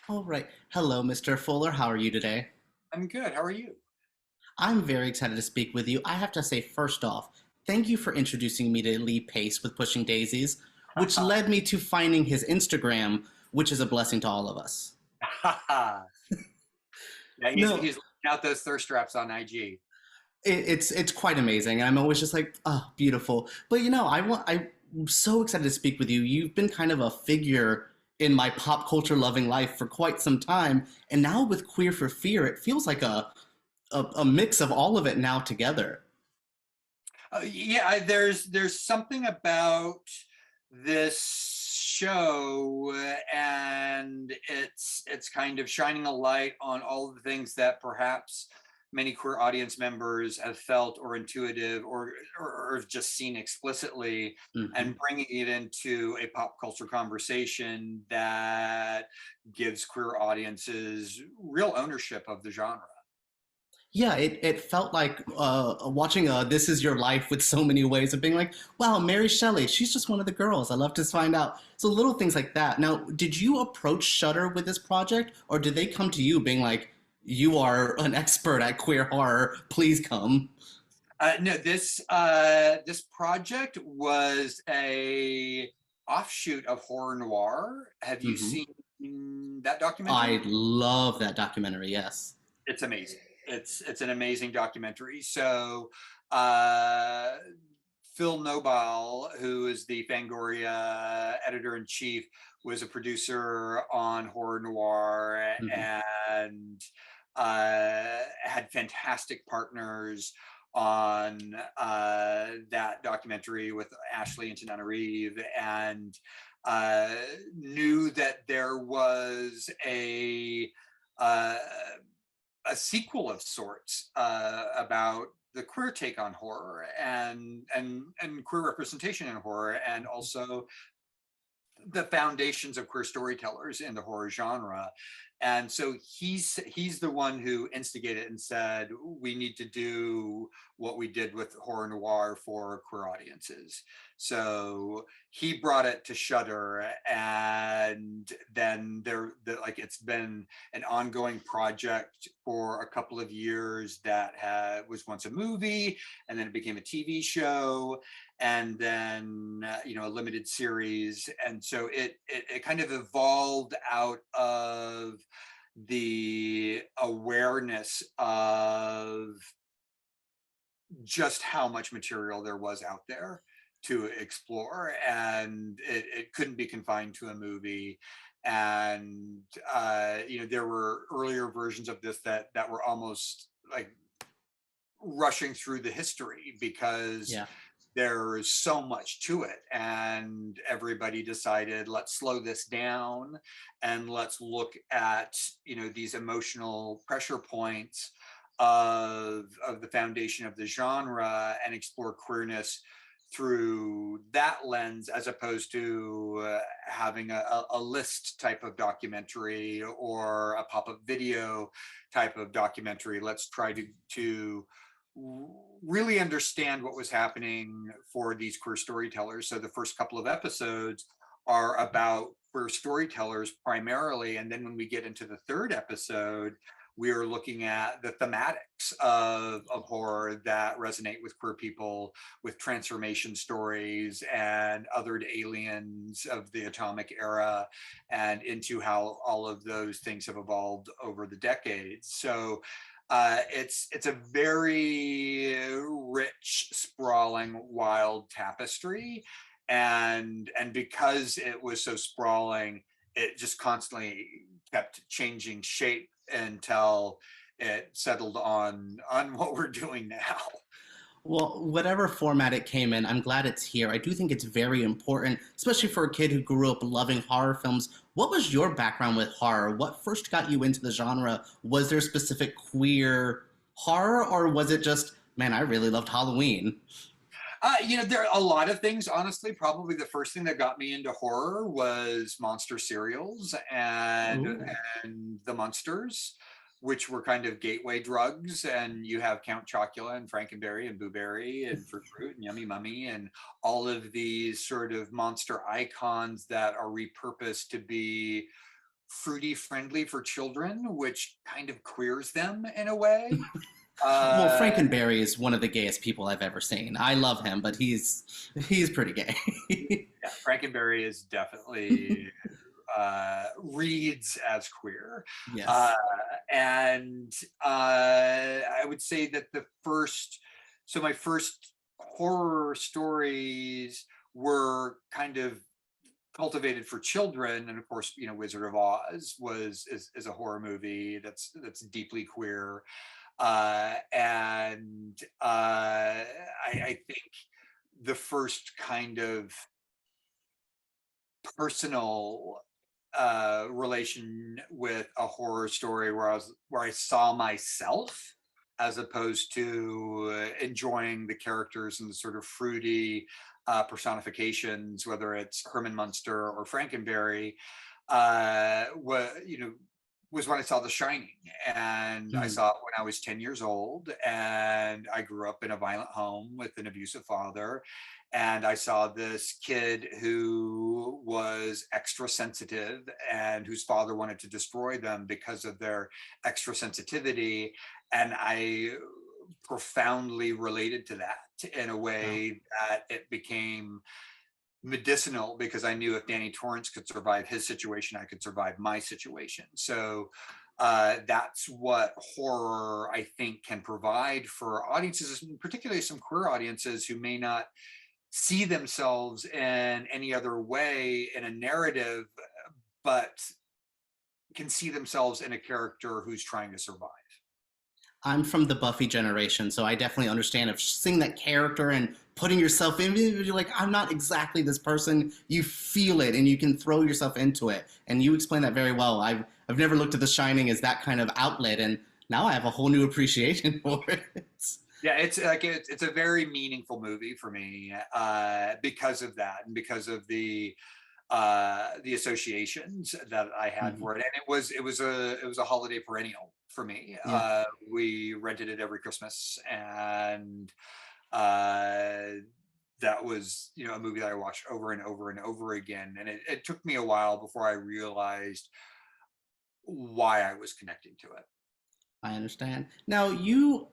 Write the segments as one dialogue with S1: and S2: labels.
S1: All right. Hello, Mr. Fuller. How are you today?
S2: I'm good. How are you?
S1: I'm very excited to speak with you. I have to say, first off, thank you for introducing me to Lee Pace with Pushing Daisies, which led me to finding his Instagram, which is a blessing to all of us.
S2: Yeah, he's
S1: No,
S2: he's laying out those thirst traps on IG.
S1: it's quite amazing. I'm always just like, oh, beautiful. But I'm so excited to speak with you. You've been kind of a figure in my pop culture loving life for quite some time, and now with Queer for Fear, it feels like a mix of all of it now together.
S2: Yeah, there's something about this show, and it's kind of shining a light on all the things that perhaps many queer audience members have felt or intuitive or have just seen explicitly,
S1: Hmm.
S2: and bringing it into a pop culture conversation that gives queer audiences real ownership of the genre.
S1: Yeah, it felt like watching This Is Your Life with so many ways of being like, wow, Mary Shelley, she's just one of the girls. I love to find out. So little things like that. Now, did you approach Shudder with this project, or did they come to you being like, you are an expert at queer horror, please come?
S2: No, this project was a offshoot of horror noir. Have you
S1: Hmm.
S2: seen that documentary?
S1: I love that documentary, yes.
S2: It's amazing. It's an amazing documentary. So, uh, Phil Nobile, who is the Fangoria editor in chief, was a producer on horror noir
S1: Hmm.
S2: and had fantastic partners on that documentary with Ashley and Tanana Reeve, and uh, knew that there was uh, a sequel of sorts about the queer take on horror and queer representation in horror, and also the foundations of queer storytellers in the horror genre. And so he's the one who instigated and said we need to do what we did with horror noir for queer audiences. So he brought it to Shudder, and then like it's been an ongoing project for a couple of years that was once a movie, and then it became a TV show, and then a limited series, and so it kind of evolved out of the awareness of just how much material there was out there to explore, and it couldn't be confined to a movie. And there were earlier versions of this that were almost like rushing through the history because
S1: Yeah.
S2: there's so much to it, and everybody decided let's slow this down and let's look at these emotional pressure points of the foundation of the genre and explore queerness through that lens, as opposed to having a list type of documentary or a pop-up video type of documentary. Let's try to really understand what was happening for these queer storytellers. So the first couple of episodes are about queer storytellers primarily. And then when we get into the third episode, we are looking at the thematics of horror that resonate with queer people, with transformation stories and othered aliens of the atomic era, and into how all of those things have evolved over the decades. So it's a very rich, sprawling, wild tapestry, and because it was so sprawling, it just constantly kept changing shape until it settled on what we're doing now.
S1: Well, whatever format it came in, I'm glad it's here. I do think it's very important, especially for a kid who grew up loving horror films. What was your background with horror? What first got you into the genre? Was there specific queer horror, or was it just, man, I really loved Halloween?
S2: There are a lot of things, honestly. Probably the first thing that got me into horror was monster cereals
S1: Ooh.
S2: and the monsters, which were kind of gateway drugs. And you have Count Chocula and Frankenberry and Boo Berry and Fruit Fruit and Yummy Mummy and all of these sort of monster icons that are repurposed to be fruity friendly for children, which kind of queers them in a way.
S1: Well,
S2: Uh,
S1: Frankenberry is one of the gayest people I've ever seen. I love him, but he's pretty gay.
S2: yeah, Frankenberry is definitely reads as queer. Uh,
S1: Yes.
S2: and I would say that my first horror stories were kind of cultivated for children, and of course, Wizard of Oz is a horror movie that's deeply queer, and I think the first kind of personal relation with a horror story where I saw myself as opposed to enjoying the characters and the sort of fruity personifications, whether it's Herman Munster or Frankenberry, was when I saw The Shining. And I
S1: Mm.
S2: saw it when I was 10 years old. And I grew up in a violent home with an abusive father. And I saw this kid who was extra sensitive and whose father wanted to destroy them because of their extra sensitivity. And I profoundly related to that in a
S1: Wow.
S2: way that it became medicinal, because I knew if Danny Torrance could survive his situation, I could survive my situation. So that's what horror, I think, can provide for audiences, particularly some queer audiences who may not see themselves in any other way in a narrative, but can see themselves in a character who's trying to survive.
S1: I'm from the Buffy generation, so I definitely understand of seeing that character and putting yourself in. You're like, I'm not exactly this person. You feel it, and you can throw yourself into it. And you explain that very well. I've never looked at The Shining as that kind of outlet, and now I have a whole new appreciation for it.
S2: Yeah, it's a very meaningful movie for me because of that, and because of the associations that I had
S1: Mhm.
S2: for it. And it was a holiday perennial for me.
S1: Yeah.
S2: We rented it every Christmas, and uh, that was a movie that I watched over and over and over again. And it took me a while before I realized why I was connecting to it.
S1: I understand. Now you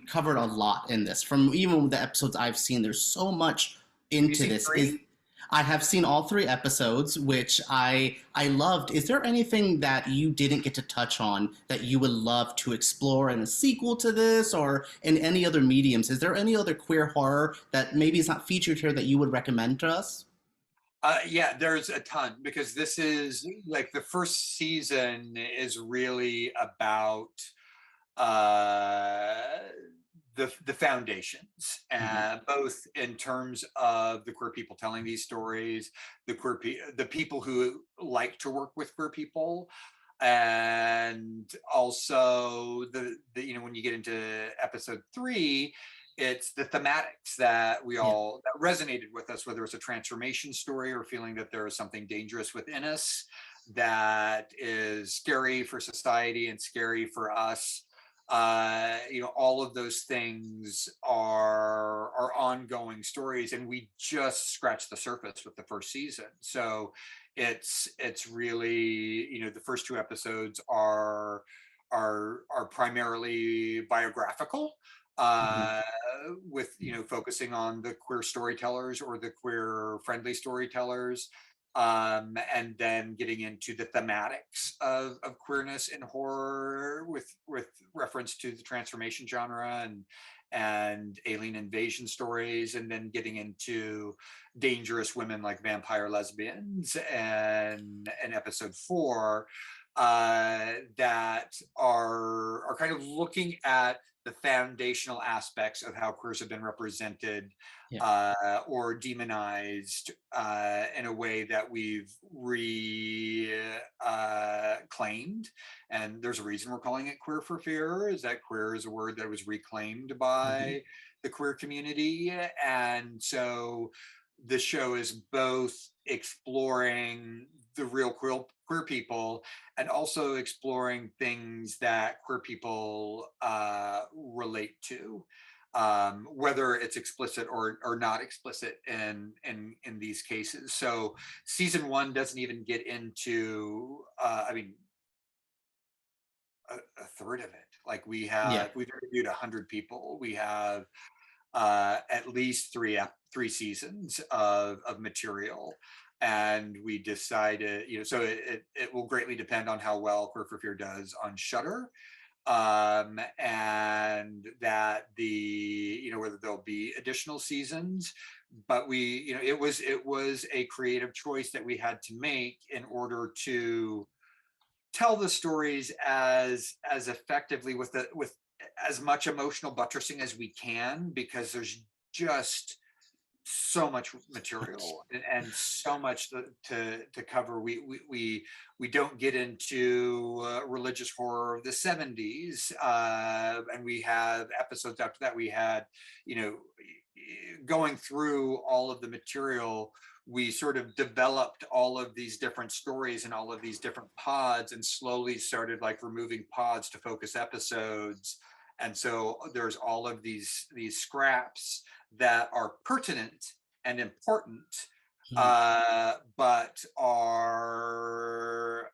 S1: covered a lot in this. From even the episodes I've seen, there's so much
S2: Have you
S1: into
S2: seen
S1: this. Is
S2: three?
S1: I have seen all three episodes, which I loved. Is there anything that you didn't get to touch on that you would love to explore in a sequel to this or in any other mediums? Is there any other queer horror that maybe is not featured here that you would recommend to us?
S2: Yeah, there's a ton, because this is like the first season is really about uh, the foundations,
S1: Mhm.
S2: both in terms of the queer people telling these stories, the people who like to work with queer people, and also the when you get into episode 3, it's the thematics that we
S1: Yeah.
S2: all that resonated with us, whether it's a transformation story or feeling that there is something dangerous within us that is scary for society and scary for us. All of those things are ongoing stories, and we just scratched the surface with the first season. So it's really, the first two episodes are primarily biographical,
S1: Mhm.
S2: uh, with focusing on the queer storytellers or the queer friendly storytellers, and then getting into the thematics of queerness in horror with reference to the transformation genre and alien invasion stories, and then getting into dangerous women like vampire lesbians and episode 4, that are kind of looking at the foundational aspects of how queers have been represented,
S1: Yeah.
S2: or demonized, in a way that we've reclaimed. And there's a reason we're calling it Queer for Fear, is that queer is a word that was reclaimed
S1: Mhm.
S2: by the queer community. And so the show is both exploring the real queer people, and also exploring things that queer people relate to. whether it's explicit or not explicit in these cases. So season 1 doesn't even get into, I mean, a third of it. Like we've interviewed 100 people. We have at least three seasons of material. And we decided, so it will greatly depend on how well Queer for Fear does on Shudder, and that whether there'll be additional seasons. But it was a creative choice that we had to make in order to tell the stories as effectively with as much emotional buttressing as we can, because there's just so much material and so much to cover. We don't get into religious horror of the 70s, and we have episodes after that. We had, going through all of the material, we sort of developed all of these different stories and all of these different pods, and slowly started like removing pods to focus episodes. And so there's all of these scraps that are pertinent and important, but are,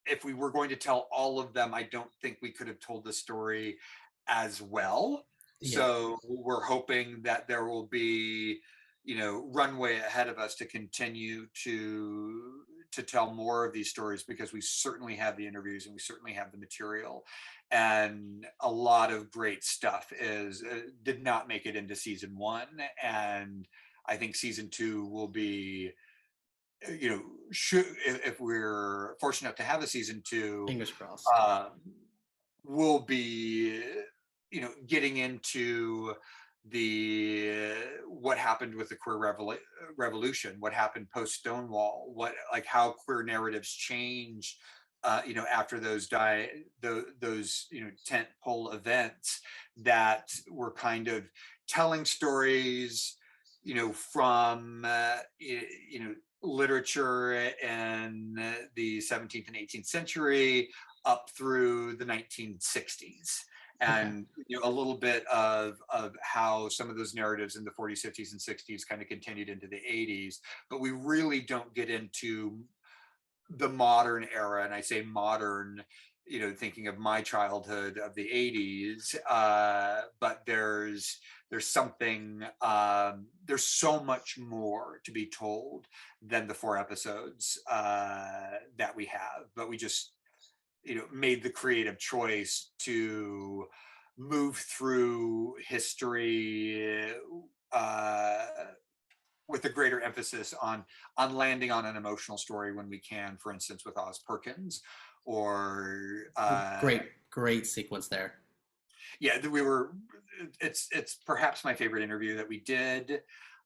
S2: if we were going to tell all of them, I don't think we could have told the story as well. Yeah. So we're hoping that there will be, runway ahead of us to continue to tell more of these stories, because we certainly have the interviews and we certainly have the material, and a lot of great stuff did not make it into season 1, and I think season 2 will be, if we're fortunate enough to have a season 2,
S1: fingers crossed,
S2: we'll be, getting into what happened with the queer revolution, what happened post Stonewall, how queer narratives changed, after those tent pole events, that were kind of telling stories, from literature in the 17th and 18th century up through the 1960s. And a little bit of how some of those narratives in the 40s, 50s, and 60s kind of continued into the 80s, but we really don't get into the modern era. And I say modern, thinking of my childhood of the 80s, but there's something, there's so much more to be told than the 4 episodes that we have, but we just made the creative choice to move through history with a greater emphasis on landing on an emotional story when we can, for instance, with Oz Perkins, or
S1: great sequence there.
S2: Yeah, it's perhaps my favorite interview that we did.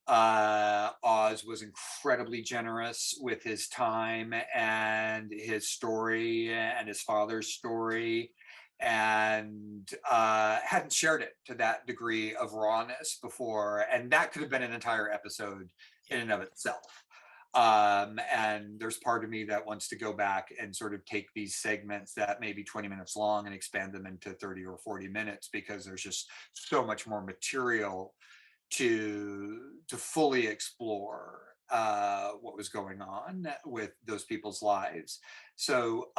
S2: Oz was incredibly generous with his time and his story and his father's story, and hadn't shared it to that degree of rawness before, and that could have been an entire episode in and of itself. And there's part of me that wants to go back and sort of take these segments that may be 20 minutes long and expand them into 30 or 40 minutes, because there's just so much more material to fully explore what was going on with those people's lives. So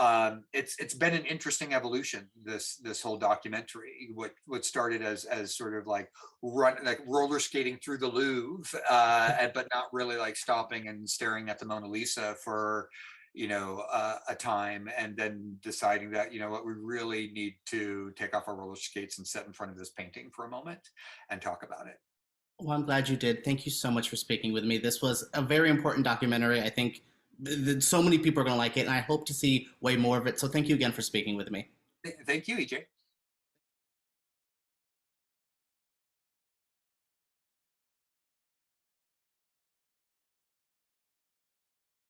S2: it's been an interesting evolution, this whole documentary. What started as sort of like roller skating through the Louvre, but not really like stopping and staring at the Mona Lisa for a time, and then deciding that what, we really need to take off our roller skates and sit in front of this painting for a moment and talk about it.
S1: Well, I'm glad you did. Thank you so much for speaking with me. This was a very important documentary. I think so many people are going to like it, and I hope to see way more of it. So thank you again for speaking with me.
S2: Thank you, EJ.